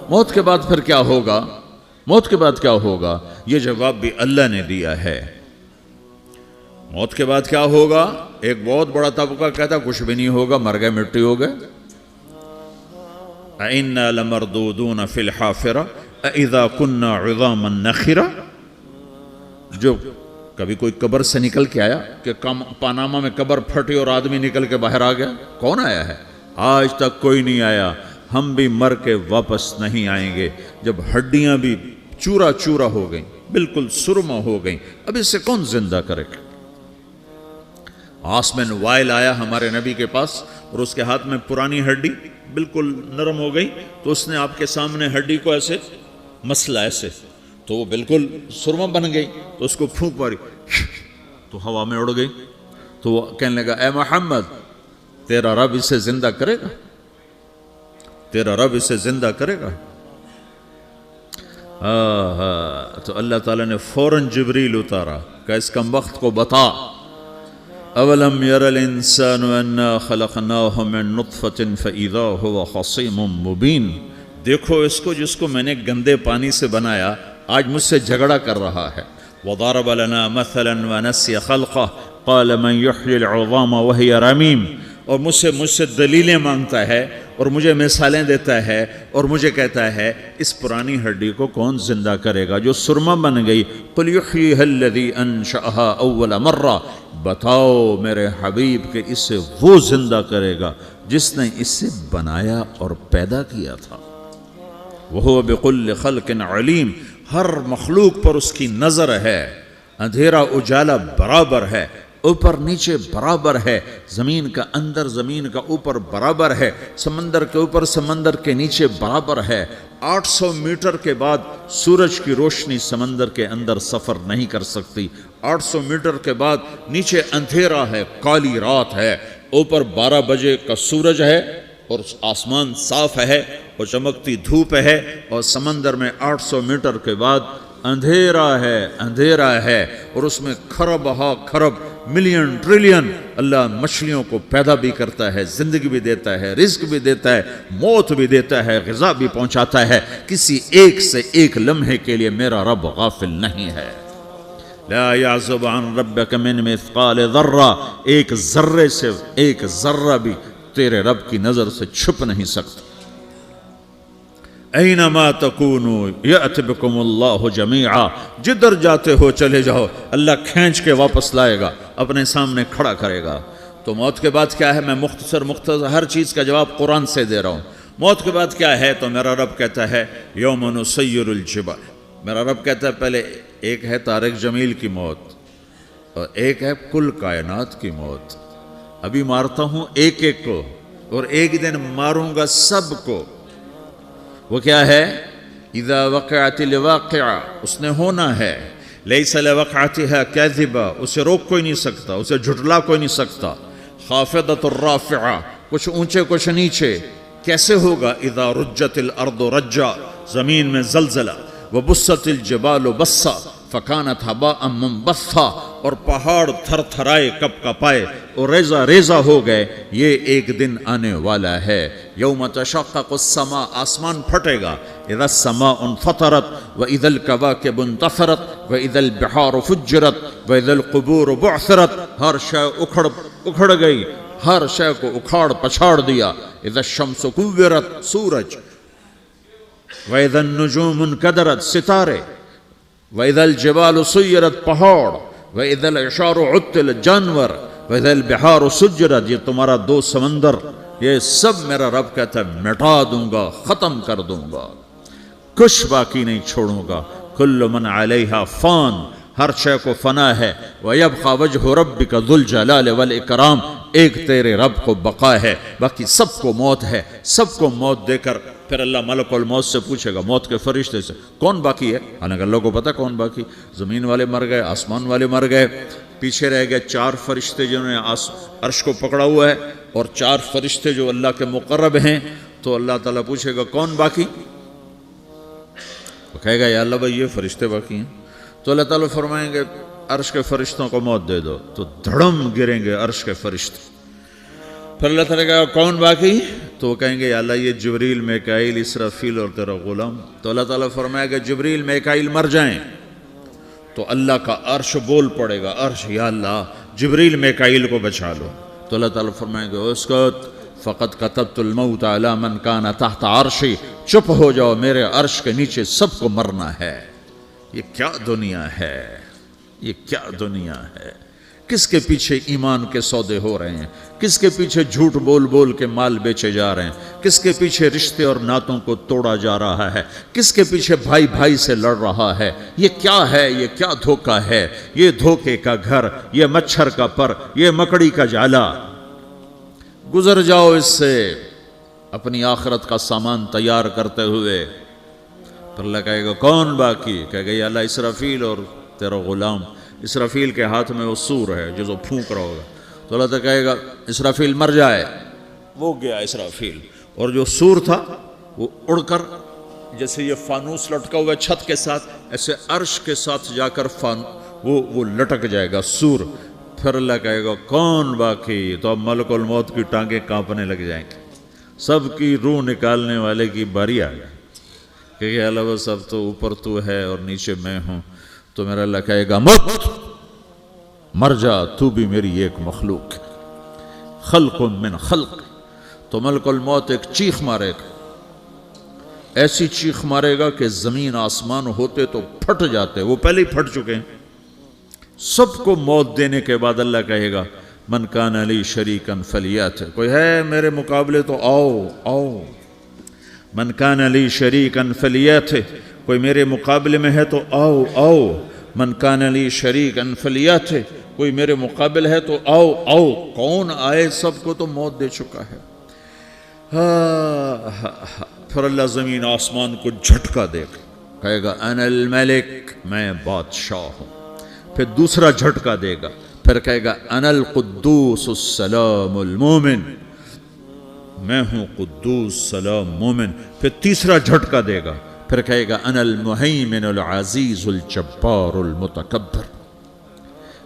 موت کے بعد پھر کیا ہوگا؟ موت کے بعد کیا ہوگا؟ یہ جواب بھی اللہ نے دیا ہے۔ موت کے بعد کیا ہوگا؟ ایک بہت بڑا طبقہ کہتا کچھ بھی نہیں ہوگا، مر گئے، مٹی ہو گئے۔ اِنَّا لَمَرْدُودُونَ فِي الْحَافِرَةِ اِذَا كُنَّا عِظَامًا نَخِرَةً۔ جو کبھی کوئی قبر سے نکل کے آیا کہ پاناما میں قبر پھٹی اور آدمی نکل کے باہر آ گیا؟ کون آیا ہے؟ آج تک کوئی نہیں آیا۔ ہم بھی مر کے واپس نہیں آئیں گے۔ جب ہڈیاں بھی چورا چورا ہو گئیں، بالکل سرما ہو گئیں، اب اس سے کون زندہ کرے گا؟ عاص بن وائل آیا ہمارے نبی کے پاس اور اس کے ہاتھ میں پرانی ہڈی بالکل نرم ہو گئی، تو اس نے آپ کے سامنے ہڈی کو ایسے مسلا، ایسے، تو وہ بالکل سرما بن گئی، تو اس کو پھونک ماری تو ہوا میں اڑ گئی۔ تو وہ کہنے لگا اے محمد، تیرا رب اسے زندہ کرے گا؟ تیرا رب اسے زندہ کرے گا؟ تو اللہ تعالیٰ نے فوراً جبریل اتارا کہ اس کمبخت کو بتا، اولم یر الانسان انا خلقناہ من نطفة فاذا هو خصیم مبین۔ دیکھو اس کو، جس کو میں نے گندے پانی سے بنایا، آج مجھ سے جھگڑا کر رہا ہے۔ وضرب لنا مثلا ونسی خلقہ قال من یحیی العظام وہی رمیم۔ اور مجھ سے دلیلیں مانگتا ہے اور مجھے مثالیں دیتا ہے اور مجھے کہتا ہے اس پرانی ہڈی کو کون زندہ کرے گا جو سرما بن گئی؟ قل یحییھا الذی انشأھا اول مرہ۔ بتاؤ میرے حبیب کہ اسے وہ زندہ کرے گا جس نے اسے بنایا اور پیدا کیا تھا۔ وہو بکل خلق علیم۔ ہر مخلوق پر اس کی نظر ہے، اندھیرا اجالا برابر ہے، اوپر نیچے برابر ہے، زمین کا اندر زمین کا اوپر برابر ہے، سمندر کے اوپر سمندر کے نیچے برابر ہے۔ 800 میٹر کے بعد سورج کی روشنی سمندر کے اندر سفر نہیں کر سکتی۔ 800 میٹر کے بعد نیچے اندھیرا ہے، کالی رات ہے، اوپر 12 بجے کا سورج ہے اور آسمان صاف ہے اور چمکتی دھوپ ہے، اور سمندر میں 800 میٹر کے بعد اندھیرا ہے اور اس میں کھرب ہا کھرب ملین ٹریلین اللہ مچھلیوں کو پیدا بھی کرتا ہے، زندگی بھی دیتا ہے، رزق بھی دیتا ہے، موت بھی دیتا ہے، غذا بھی پہنچاتا ہے۔ کسی ایک سے ایک لمحے کے لیے میرا رب غافل نہیں ہے۔ لا يعزب عن ربك من مثقال ذرہ، ایک ذرے سے ایک ذرہ بھی تیرے رب کی نظر سے چھپ نہیں سکتا۔ اینما تکونوا یأت بکم اللہ جمیعا۔ جدھر جاتے ہو چلے جاؤ، اللہ کھینچ کے واپس لائے گا، اپنے سامنے کھڑا کرے گا۔ تو موت کے بعد کیا ہے؟ میں مختصر ہر چیز کا جواب قرآن سے دے رہا ہوں۔ موت کے بعد کیا ہے؟ تو میرا رب کہتا ہے یوم نسیر الجبال۔ میرا رب کہتا ہے پہلے ایک ہے طارق جمیل کی موت اور ایک ہے کل کائنات کی موت۔ ابھی مارتا ہوں ایک ایک کو اور ایک دن ماروں گا سب کو۔ وہ کیا ہے؟ اذا وقعت الواقعہ، اس نے ہونا ہے۔ لیس لوقعتها کاذبہ، اسے روک کوئی نہیں سکتا، اسے جھٹلا کوئی نہیں سکتا۔ خافضۃ الرافعہ، کچھ اونچے کچھ نیچے۔ کیسے ہوگا؟ اذا رجت الارض رجا، زمین میں زلزلہ۔ وبست الجبال بسا فکانت ہباء منبثا، اور پہاڑ تھر تھرائے کپ کپائے اور ریزہ ریزہ ہو گئے۔ یہ ایک دن آنے والا ہے۔ یوم تشقق السماء، آسمان پھٹے گا۔ اذا السماء انفطرت واذا الكواكب انتثرت واذا البحار فجرت واذا القبور بعثرت۔ ہر شے اکھڑ گئی، ہر شے کو اکھاڑ پچھاڑ دیا۔ اذا الشمس كورت، سورج۔ وَإِذَا النُّجُومُ انْكَدَرَتْ، ستارے۔ وَإِذَا الْجِبَالُ سُيِّرَتْ، پہاڑ۔ وَإِذَا الْعِشَارُ عُطِّلَتْ، جانور۔ وَإِذَا الْبِحَارُ سُجِّرَتْ، یہ تمہارا دو سمندر، یہ سب میرا رب کہتا ہے مٹا دوں گا، ختم کر دوں گا، کچھ باقی نہیں چھوڑوں گا۔ كُلُّ مَنْ عَلَيْهَا فان، ہر شے کو فنا ہے۔ وَيَبْقَى وَجْهُ رَبِّكَ ذُو الْجَلَالِ وَالْإِكْرَامِ، ایک تیرے رب کو بقا ہے، باقی سب کو موت ہے۔ سب کو موت دے کر پھر اللہ ملک الموت سے پوچھے گا، موت کے فرشتے سے، کون باقی ہے؟ حالانکہ اللہ کو پتہ کون باقی۔ زمین والے مر گئے، آسمان والے مر گئے، پیچھے رہ گئے 4 فرشتے جنہوں نے عرش کو پکڑا ہوا ہے، اور 4 فرشتے جو اللہ کے مقرب ہیں۔ تو اللہ تعالیٰ پوچھے گا کون باقی؟ وہ کہے گا یا اللہ بھائی یہ فرشتے باقی ہیں۔ تو اللہ تعالیٰ فرمائیں گے عرش کے فرشتوں کو موت دے دو، تو دھڑم گریں گے عرش کے فرشتے۔ پھر اللہ تعالیٰ کہا کون باقی؟ تو وہ کہیں گے یا اللہ یہ جبریل میکائیل اسرافیل اور تیرا غلام. تو اللہ تعالیٰ فرمائے گا جبریل میکائیل مر جائیں تو اللہ کا عرش بول پڑے گا, عرش یا اللہ جبریل میکائیل کو بچا لو. تو اللہ تعالیٰ فرمائے گا اسکت فقط کتبت الموت علی من کان تحت عرشی, چپ ہو جاؤ میرے عرش کے نیچے سب کو مرنا ہے. یہ کیا دنیا ہے, یہ کیا دنیا ہے. کس کے پیچھے ایمان کے سودے ہو رہے ہیں, کس کے پیچھے جھوٹ بول بول کے مال بیچے جا رہے ہیں, کس کے پیچھے رشتے اور ناتوں کو توڑا جا رہا ہے, کس کے پیچھے بھائی بھائی سے لڑ رہا ہے. یہ کیا ہے, یہ کیا دھوکہ ہے, یہ دھوکے کا گھر, یہ مچھر کا پر, یہ مکڑی کا جالا. گزر جاؤ اس سے اپنی آخرت کا سامان تیار کرتے ہوئے. پھر اللہ کہے گا کون باقی؟ کہے گا یا اللہ اسرافیل اور تیرا غلام. اسرافیل کے ہاتھ میں وہ سور ہے جو پھونک رہا ہوگا. تو اللہ تعالیٰ کہے گا اسرافیل مر جائے. وہ گیا اسرافیل, اور جو سور تھا وہ اڑ کر جیسے یہ فانوس لٹکا ہوا چھت کے ساتھ ایسے عرش کے ساتھ جا کر وہ لٹک جائے گا سور. پھر اللہ کہے گا کون باقی؟ تو اب ملک الموت کی ٹانگیں کانپنے لگ جائیں گے. سب کی روح نکالنے والے کی باری آ گئی کہ اللہ وہ سب تو اوپر تو ہے اور نیچے میں ہوں. تو میرا اللہ کہے گا مت, مر جا, تو بھی میری ایک مخلوق, خلق من خلق. تو ملک الموت ایک چیخ مارے گا, ایسی چیخ مارے گا کہ زمین آسمان ہوتے تو پھٹ جاتے, وہ پہلے ہی پھٹ چکے ہیں. سب کو موت دینے کے بعد اللہ کہے گا من کان لی شریکا فلیات, کوئی ہے میرے مقابلے تو آؤ آؤ. من کان لی شریکا فلیات, کوئی میرے مقابلے میں ہے تو آؤ آؤ. من کان لی شریکا فلیات, کوئی میرے مقابل ہے تو آؤ آؤ. کون آئے؟ سب کو تو موت دے چکا ہے. پھر اللہ زمین آسمان کو جھٹکا دے گا, کہے گا انا الملک, میں بادشاہ ہوں. پھر دوسرا جھٹکا دے گا, پھر کہے گا انا القدوس السلام المومن, میں ہوں قدوس سلام مومن. پھر تیسرا جھٹکا دے گا, پھر کہے گا انا المہیمن العزیز الجبار المتکبر.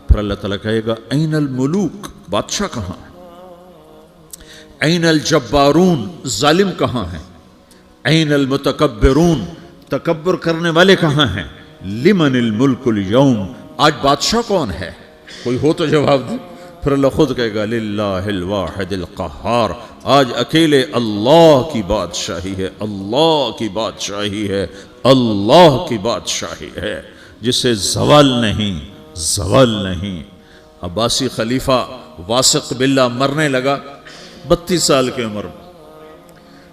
پھر اللہ تعالیٰ کہے گا این الملوک, بادشاہ کہاں ہے؟ این الجبارون, ظالم کہاں ہیں؟ این المتکبرون, تکبر کرنے والے کہاں ہیں؟ لمن الملک اليوم, آج بادشاہ کون ہے؟ کوئی ہو تو جواب دے. پھر اللہ خود کہے گا للہ الواحد القہار, آج اکیلے اللہ کی بادشاہی ہے, اللہ کی بادشاہی ہے, اللہ کی بادشاہی ہے جسے زوال نہیں, زوال نہیں. عباسی خلیفہ واثق باللہ مرنے لگا 32 سال کی عمر میں.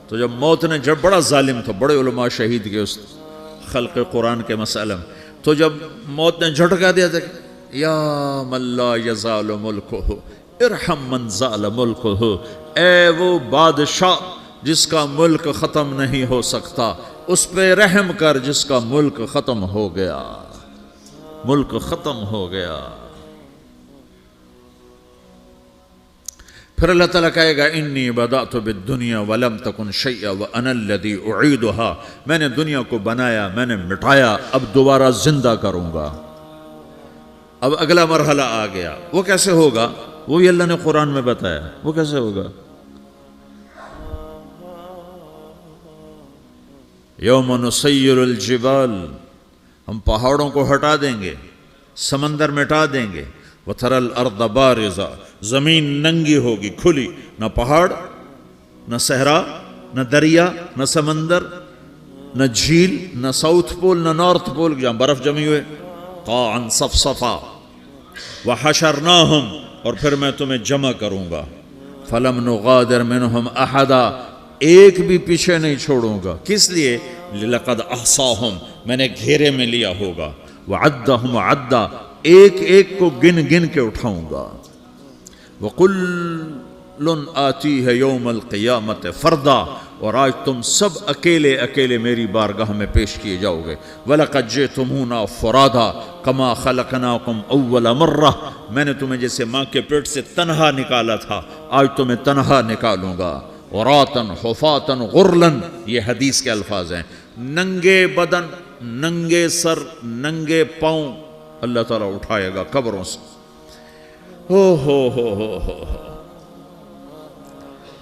تو جب موت نے, جب بڑا ظالم تھا, بڑے علماء شہید کے اس خلق قرآن کے مسئلہ میں, تو جب موت نے جھٹکا دیا تھا یا من لا یزال ملکہ ارحم من زال ملکہ, اے وہ بادشاہ جس کا ملک ختم نہیں ہو سکتا, اس پہ رحم کر جس کا ملک ختم ہو گیا, ملک ختم ہو گیا. پھر اللہ تعالیٰ کہے گا انی بدأت بالدنیا ولم تکن شیئا وانا الذی اعیدها, میں نے دنیا کو بنایا, میں نے مٹایا, اب دوبارہ زندہ کروں گا. اب اگلا مرحلہ آ گیا. وہ کیسے ہوگا؟ وہ بھی اللہ نے قرآن میں بتایا. وہ کیسے ہوگا؟ یوم نسیر الجبال, ہم پہاڑوں کو ہٹا دیں گے, سمندر مٹا دیں گے. وَتَرَى الْأَرْضَ بَارِزَةً, زمین ننگی ہوگی, کھلی, نہ پہاڑ, نہ صحرا, نہ دریا, نہ سمندر, نہ جھیل, نہ ساؤتھ پول, نہ نارتھ پول جہاں برف جمی ہوئے. قَاعًا صَفْصَفًا وَحَشَرْنَاهُمْ, اور پھر میں تمہیں جمع کروں گا. فَلَمْ نُغَادِرْ مِنْهُمْ أَحَدًا, ایک بھی پیچھے نہیں چھوڑوں گا. کس لیے؟ لَقَدْ أَحْصَاهُمْ, میں نے گھیرے میں لیا ہوگا. وَعَدَّهُمْ عَدًّا, ایک ایک کو گن گن کے اٹھاؤں گا. وَقُلٌّ آتِيهَ يَوْمَ الْقِيَامَةِ فَرْدًا, اور آج تم سب اکیلے اکیلے میری بارگاہ میں پیش کیے جاؤ گے. وَلَقَدْ جِئْتُمُونَا فُرَادًا كَمَا خَلَقْنَاكُمْ أَوَّلَ مَرَّةٍ, میں نے تمہیں جیسے ماں کے پیٹ سے تنہا نکالا تھا, آج تمہیں تنہا نکالوں گا. عُرَاةً حُفَاةً غُرْلًا, یہ حدیث کے الفاظ ہیں. ننگے بدن, ننگے سر, ننگے پاؤں اللہ تعالیٰ اٹھائے گا قبروں سے. ہو.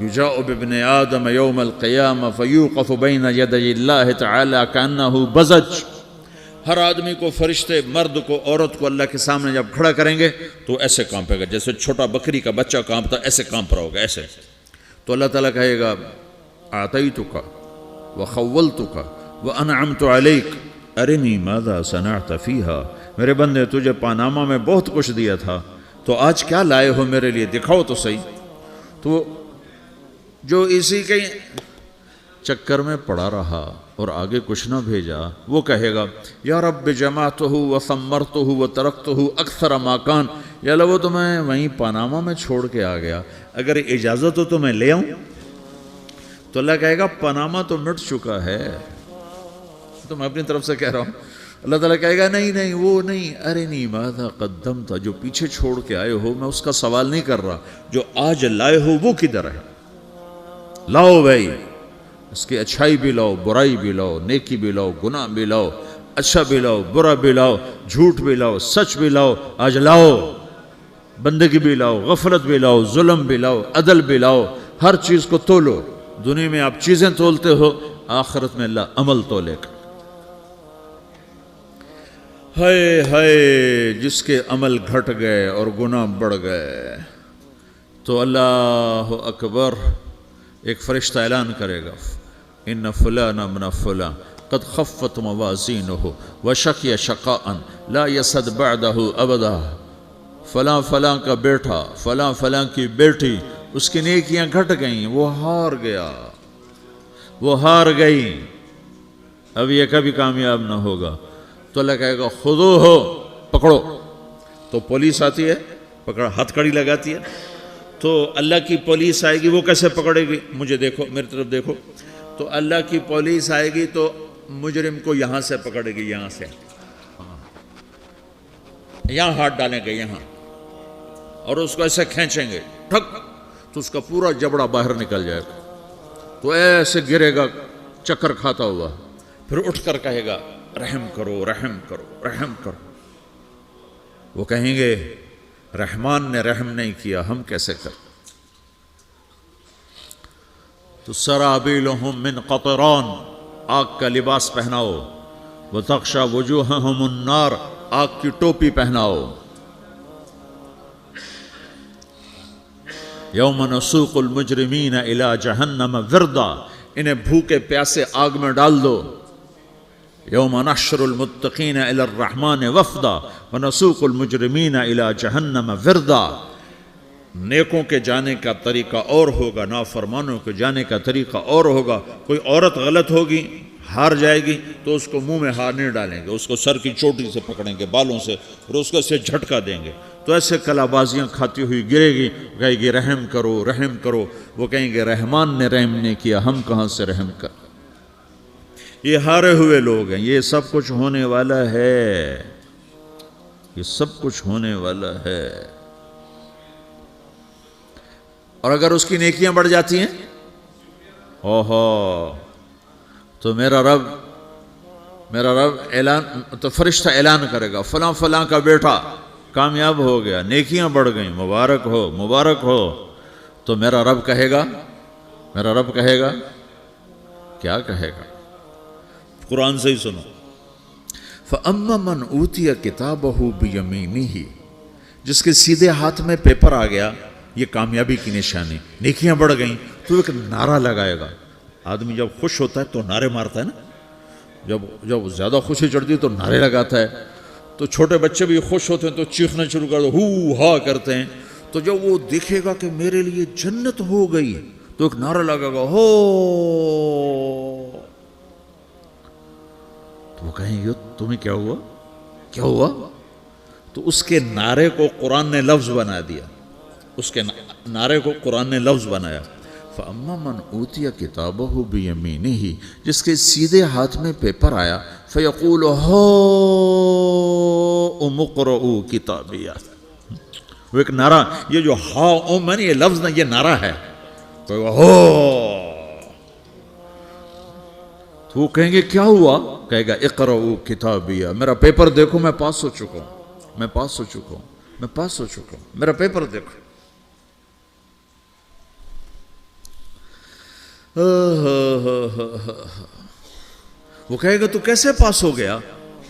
یجاء بابن آدم یوم القیامہ فیوقف بین یدی اللہ تعالی کانہ بزج، ہر آدمی کو، فرشتے، مرد کو، عورت کو اللہ کے سامنے جب کھڑا کریں گے تو ایسے کانپے گا جیسے چھوٹا بکری کا بچہ کانپتا، ایسے کانپ رہا ہوگا ایسے. تو اللہ تعالیٰ کہے گا اعطیتک وخولتک وانعمت علیک ارنی ماذا صنعت فیہا، میرے بندے تجھے پاناما میں بہت کچھ دیا تھا، تو آج کیا لائے ہو میرے لیے، دکھاؤ تو صحیح. تو جو اسی کے چکر میں پڑا رہا اور آگے کچھ نہ بھیجا، وہ کہے گا یا رب جمعتہ وثمرتہ وترکتہ اکثر ما کان، یا اللہ وہ تو میں وہیں پاناما میں چھوڑ کے آ گیا، اگر اجازت ہو تو میں لے آؤں. تو اللہ کہے گا پاناما تو مٹ چکا ہے، تو میں اپنی طرف سے کہہ رہا ہوں. اللہ تعالیٰ کہے گا نہیں نہیں وہ نہیں، ارنی ماذا قدمت، جو پیچھے چھوڑ کے آئے ہو میں اس کا سوال نہیں کر رہا، جو آج لائے ہو وہ کدھر ہے، لاؤ بھائی، اس کی اچھائی بھی لاؤ، برائی بھی لاؤ، نیکی بھی لاؤ، گناہ بھی لاؤ، اچھا بھی لاؤ، برا بھی لاؤ، جھوٹ بھی لاؤ، سچ بھی لاؤ، آج لاؤ. بندگی بھی لاؤ، غفلت بھی لاؤ، ظلم بھی لاؤ، عدل بھی لاؤ، ہر چیز کو تولو. دنیا میں آپ چیزیں تولتے ہو، آخرت میں اللہ عمل تولے گا. ہائے ہائے جس کے عمل گھٹ گئے اور گناہ بڑھ گئے، تو اللہ اکبر، ایک فرشتہ اعلان کرے گا ان فلان من فلان قد خفت موازینہ وشقی شقاء لا یسد بعدہ ابدا، فلاں فلاں کا بیٹا، فلاں فلاں کی بیٹی، اس کی نیکیاں گھٹ گئیں، وہ ہار گیا، وہ ہار گئی، اب یہ کبھی کامیاب نہ ہوگا. تو اللہ کہے گا خودو ہو، پکڑو. تو پولیس آتی ہے، پکڑ ہتھ کڑی لگاتی ہے. تو اللہ کی پولیس آئے گی، وہ کیسے پکڑے گی، مجھے دیکھو، میری طرف دیکھو. تو اللہ کی پولیس آئے گی تو مجرم کو یہاں سے پکڑے گی، یہاں سے، یہاں ہاتھ ڈالیں گے یہاں، اور اس کو ایسے کھینچیں گے ٹھک، تو اس کا پورا جبڑا باہر نکل جائے گا. تو ایسے گرے گا چکر کھاتا ہوا، پھر اٹھ کر کہے گا رحم کرو، رحم کرو، رحم کرو. وہ کہیں گے رحمان نے رحم نہیں کیا، ہم کیسے کریں. تو سرابیلہم من قطران، آگ کا لباس پہناؤ، وتغشا وجوہہم النار، آگ کی ٹوپی پہناؤ. یوم نسوق المجرمین الی جہنم وردا، انہیں بھوکے پیاسے آگ میں ڈال دو. یوم نحشر المتقین الی الرحمن وفدا ونسوق المجرمین الی جہنم وردا. نیکوں کے جانے کا طریقہ اور ہوگا، نافرمانوں کے جانے کا طریقہ اور ہوگا. کوئی عورت غلط ہوگی، ہار جائے گی، تو اس کو منہ میں ہار نہیں ڈالیں گے، اس کو سر کی چوٹی سے پکڑیں گے، بالوں سے، اور اس کو سے جھٹکا دیں گے. تو ایسے کلا بازیاں کھاتی ہوئی گرے گی، کہے گی رحم کرو، رحم کرو. وہ کہیں گے رحمان نے رحم نہیں کیا، ہم کہاں سے رحم کر. یہ ہارے ہوئے لوگ ہیں. یہ سب کچھ ہونے والا ہے، یہ سب کچھ ہونے والا ہے. اور اگر اس کی نیکیاں بڑھ جاتی ہیں، اوہو، تو میرا رب اعلان، تو فرشتہ اعلان کرے گا فلاں فلاں کا بیٹا کامیاب ہو گیا، نیکیاں بڑھ گئیں، مبارک ہو، مبارک ہو. تو میرا رب کہے گا کیا کہے گا، قرآن سے ہی سنو. فَأَمَّا مَنْ أُوتِيَ كِتَابَهُ بِيَمِينِهِ، جس کے سیدھے ہاتھ میں پیپر آ گیا، یہ کامیابی کی نشانی، نیکیاں بڑھ گئیں. تو ایک نعرہ لگائے گا. آدمی جب خوش ہوتا ہے تو نعرے مارتا ہے نا، جب زیادہ خوشی چڑھتی ہے تو نعرے لگاتا ہے. تو چھوٹے بچے بھی خوش ہوتے ہیں تو چیخنا شروع کر دو، ہو ہا کرتے ہیں. تو جب وہ دیکھے گا کہ میرے لیے جنت ہو گئی، تو ایک نعرہ لگے گا، ہو. تو وہ کہیں گے تمہیں کیا ہوا، کیا ہوا. تو اس کے نعرے کو قرآن نے لفظ بنا دیا، اس کے نعرے کو قرآن نے لفظ بنایا. فَأَمَّا مَنْ أُوتِيَ كِتَابَهُ بِيَمِينِهِ، جس کے سیدھے ہاتھ میں پیپر آیا، فَيَقُولُ هَاؤْمُ اقْرَءُوا كِتَابِيَهْ. وہ ایک نعرہ، یہ جو ہا میں یہ لفظ نہ، یہ نعرہ ہے. تو وہ کہیں گے کیا ہوا، کہے گا اقرؤوا کتابیہ، میرا پیپر دیکھو، میں پاس ہو چکا ہوں، میں پاس ہو چکا ہوں، میں پاس ہو چکا ہوں، میرا پیپر دیکھو. وہ کہے گا تو کیسے پاس ہو گیا؟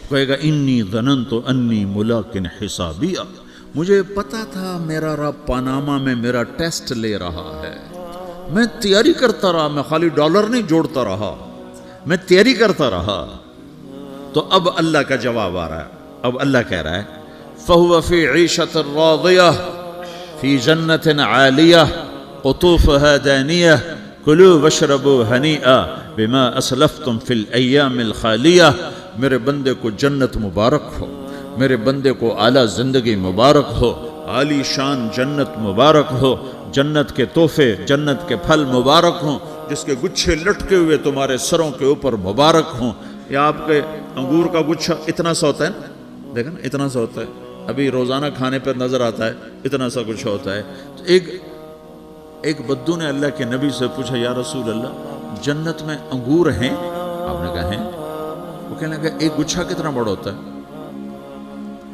کہے گا انی ظننت انی ملاقن حسابیہ، مجھے پتا تھا میرا رب پاناما میں میرا ٹیسٹ لے رہا ہے، میں تیاری کرتا رہا، میں خالی ڈالر نہیں جوڑتا رہا، میں تیاری کرتا رہا۔ تو اب اللہ کا جواب آ رہا ہے، اب اللہ کہہ رہا ہے فَهُوَ فِي عِيشَةٍ رَاضِيَةٍ فِي جَنَّةٍ عَالِيَةٍ قُطُوفُهَا دَانِيَةٌ كُلُوا وَاشْرَبُوا هَنِيئًا بِمَا أَسْلَفْتُمْ فِي الْأَيَّامِ الْخَالِيَةِ، میرے بندے کو جنت مبارک ہو، میرے بندے کو اعلیٰ زندگی مبارک ہو، عالی شان جنت مبارک ہو، جنت کے تحفے، جنت کے پھل مبارک ہوں، جس کے گچھے لٹکے ہوئے تمہارے سروں کے اوپر مبارک ہوں۔ یا آپ کے انگور کا گچھا اتنا سا ہوتا ہے نا، دیکھیں نا اتنا سا ہوتا ہے، ابھی روزانہ کھانے پر نظر آتا ہے، اتنا سا گچھا ہوتا ہے۔ تو ایک بدو نے اللہ کے نبی سے پوچھا یا رسول اللہ جنت میں انگور ہیں؟ آپ نے کہا ہیں۔ وہ کہنے لگا ایک گچھا کتنا بڑا ہوتا ہے؟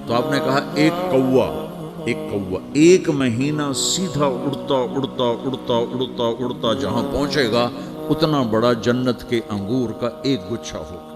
تو آپ نے کہا ایک مہینہ سیدھا اڑتا اڑتا اڑتا اڑتا اڑتا جہاں پہنچے گا اتنا بڑا جنت کے انگور کا ایک گچھا ہوگا۔